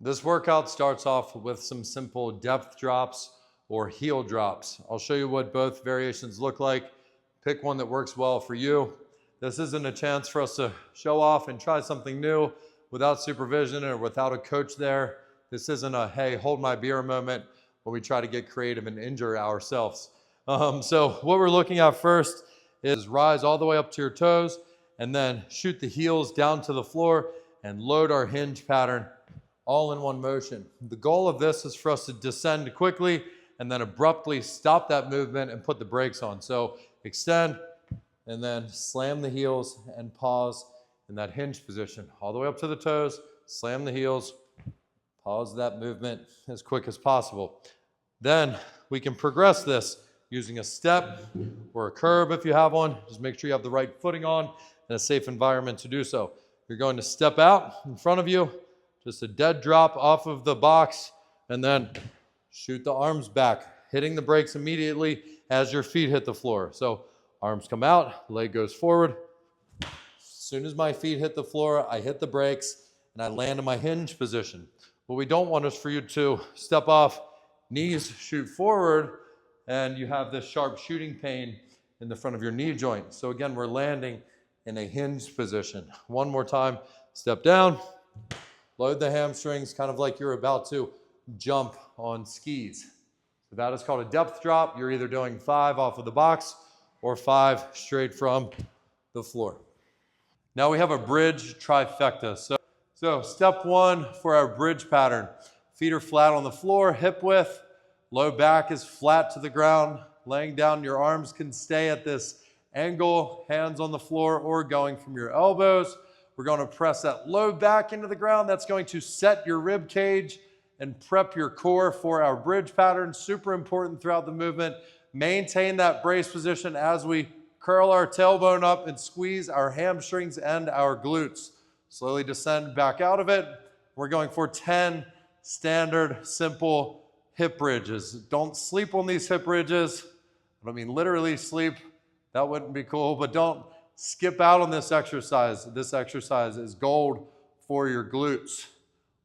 This workout starts off with some simple depth drops or heel drops. I'll show you what both variations look like. Pick one that works well for you. This isn't a chance for us to show off and try something new without supervision or without a coach there. This isn't a, hey, hold my beer moment where we try to get creative and injure ourselves. So what we're looking at first is rise all the way up to your toes and then shoot the heels down to the floor and load our hinge pattern all in one motion. The goal of this is for us to descend quickly and then abruptly stop that movement and put the brakes on. So extend and then slam the heels and pause in that hinge position. All the way up to the toes, slam the heels, pause that movement as quick as possible. Then we can progress this using a step or a curb if you have one. Just make sure you have the right footing on and a safe environment to do so. You're going to step out in front of you, just a dead drop off of the box, and then shoot the arms back, hitting the brakes immediately as your feet hit the floor. So arms come out, leg goes forward. As soon as my feet hit the floor, I hit the brakes and I land in my hinge position. What we don't want is for you to step off, knees shoot forward, and you have this sharp shooting pain in the front of your knee joint. So again, we're landing in a hinge position. One more time, step down, load the hamstrings, kind of like you're about to jump on skis. So that is called a depth drop. You're either doing 5 off of the box or 5 straight from the floor. Now we have a bridge trifecta. So step 1 for our bridge pattern. Feet are flat on the floor, hip width, low back is flat to the ground. Laying down, your arms can stay at this angle, hands on the floor or going from your elbows. We're going to press that low back into the ground. That's going to set your rib cage and prep your core for our bridge pattern. Super important throughout the movement. Maintain that brace position as we curl our tailbone up and squeeze our hamstrings and our glutes. Slowly descend back out of it. We're going for 10 standard, simple hip bridges. Don't sleep on these hip bridges. I don't mean literally sleep. That wouldn't be cool, but don't skip out on this exercise. This exercise is gold for your glutes.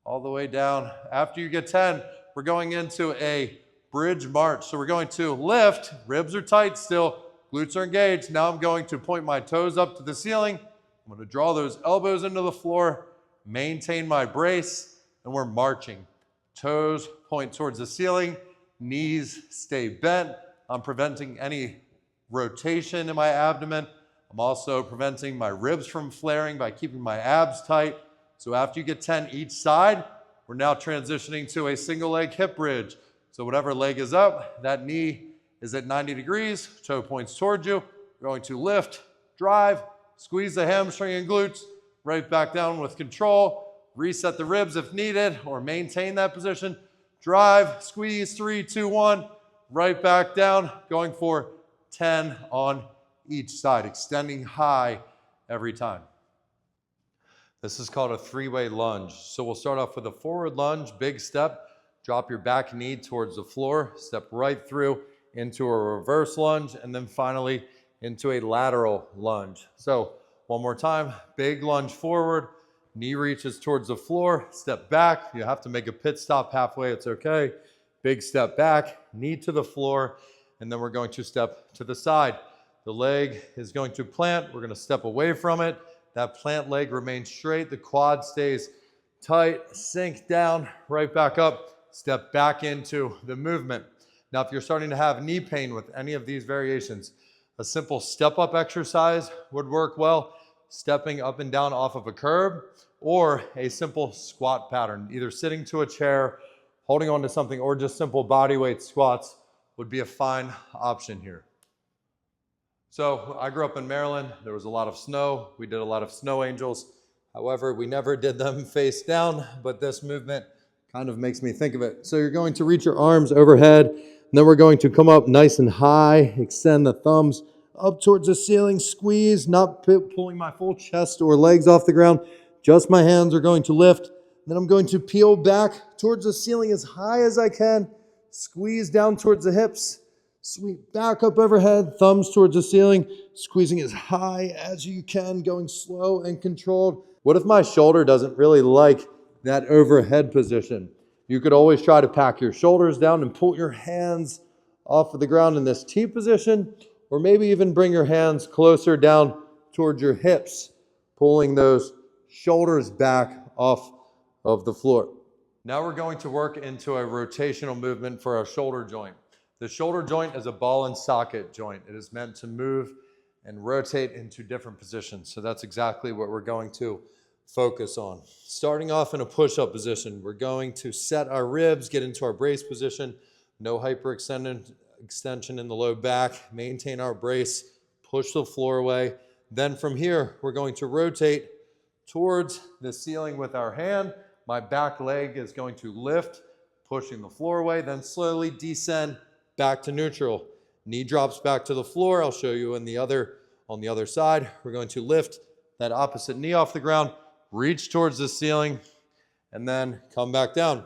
All the way down. After you get 10, we're going into a bridge march. So we're going to lift, ribs are tight still, glutes are engaged. Now I'm going to point my toes up to the ceiling. I'm going to draw those elbows into the floor, maintain my brace, and we're marching. Toes point towards the ceiling, knees stay bent. I'm preventing any rotation in my abdomen. I'm also preventing my ribs from flaring by keeping my abs tight. So after you get 10 each side, we're now transitioning to a single leg hip bridge. So whatever leg is up, that knee is at 90 degrees, toe points towards you. We're going to lift, drive, squeeze the hamstring and glutes, right back down with control, reset the ribs if needed, or maintain that position. Drive, squeeze, 3, 2, 1, right back down, going for 10 on each side, extending high every time. This is called a 3-way lunge. So we'll start off with a forward lunge, big step, drop your back knee towards the floor, step right through into a reverse lunge, and then finally into a lateral lunge. So one more time, big lunge forward, knee reaches towards the floor, step back. You have to make a pit stop halfway, it's okay. Big step back, knee to the floor, and then we're going to step to the side. The leg is going to plant. We're going to step away from it. That plant leg remains straight. The quad stays tight. Sink down, right back up. Step back into the movement. Now, if you're starting to have knee pain with any of these variations, a simple step-up exercise would work well. Stepping up and down off of a curb or a simple squat pattern. Either sitting to a chair, holding onto something, or just simple body weight squats would be a fine option here. So I grew up in Maryland. There was a lot of snow. We did a lot of snow angels. However, we never did them face down, but this movement kind of makes me think of it. So you're going to reach your arms overhead, and then we're going to come up nice and high, extend the thumbs up towards the ceiling, squeeze, not pulling my full chest or legs off the ground. Just my hands are going to lift. Then I'm going to peel back towards the ceiling as high as I can, squeeze down towards the hips, sweep back up overhead, thumbs towards the ceiling, squeezing as high as you can, going slow and controlled. What if my shoulder doesn't really like that overhead position. You could always try to pack your shoulders down and pull your hands off of the ground in this T position, or maybe even bring your hands closer down towards your hips, pulling those shoulders back off of the floor. Now we're going to work into a rotational movement for our shoulder joint. The shoulder joint is a ball and socket joint. It is meant to move and rotate into different positions. So that's exactly what we're going to focus on. Starting off in a push-up position, we're going to set our ribs, get into our brace position, no hyperextension in the low back, maintain our brace, push the floor away. Then from here, we're going to rotate towards the ceiling with our hand. My back leg is going to lift, pushing the floor away, then slowly descend back to neutral. Knee drops back to the floor. I'll show you on the other side. We're going to lift that opposite knee off the ground, reach towards the ceiling, and then come back down.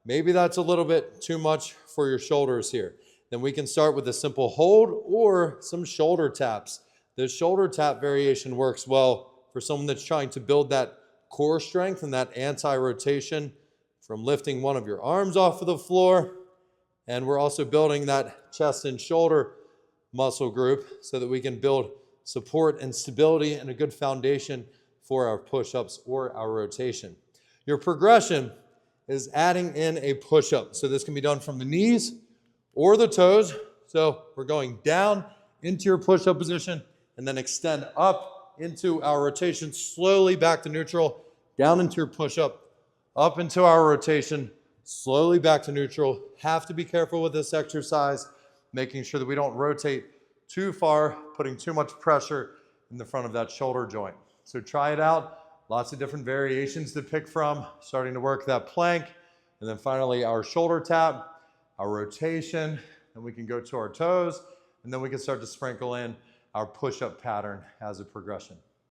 Maybe that's a little bit too much for your shoulders here. Then we can start with a simple hold or some shoulder taps. The shoulder tap variation works well for someone that's trying to build that core strength and that anti-rotation from lifting one of your arms off of the floor. And we're also building that chest and shoulder muscle group so that we can build support and stability and a good foundation for our push-ups or our rotation. Your progression is adding in a push-up. So this can be done from the knees or the toes. So we're going down into your push-up position and then extend up into our rotation, slowly back to neutral, down into your push-up, up into our rotation, slowly back to neutral. Have to be careful with this exercise, making sure that we don't rotate too far, putting too much pressure in the front of that shoulder joint. So try it out. Lots of different variations to pick from, starting to work that plank. And then finally our shoulder tap, our rotation, and we can go to our toes, and then we can start to sprinkle in our push-up pattern as a progression.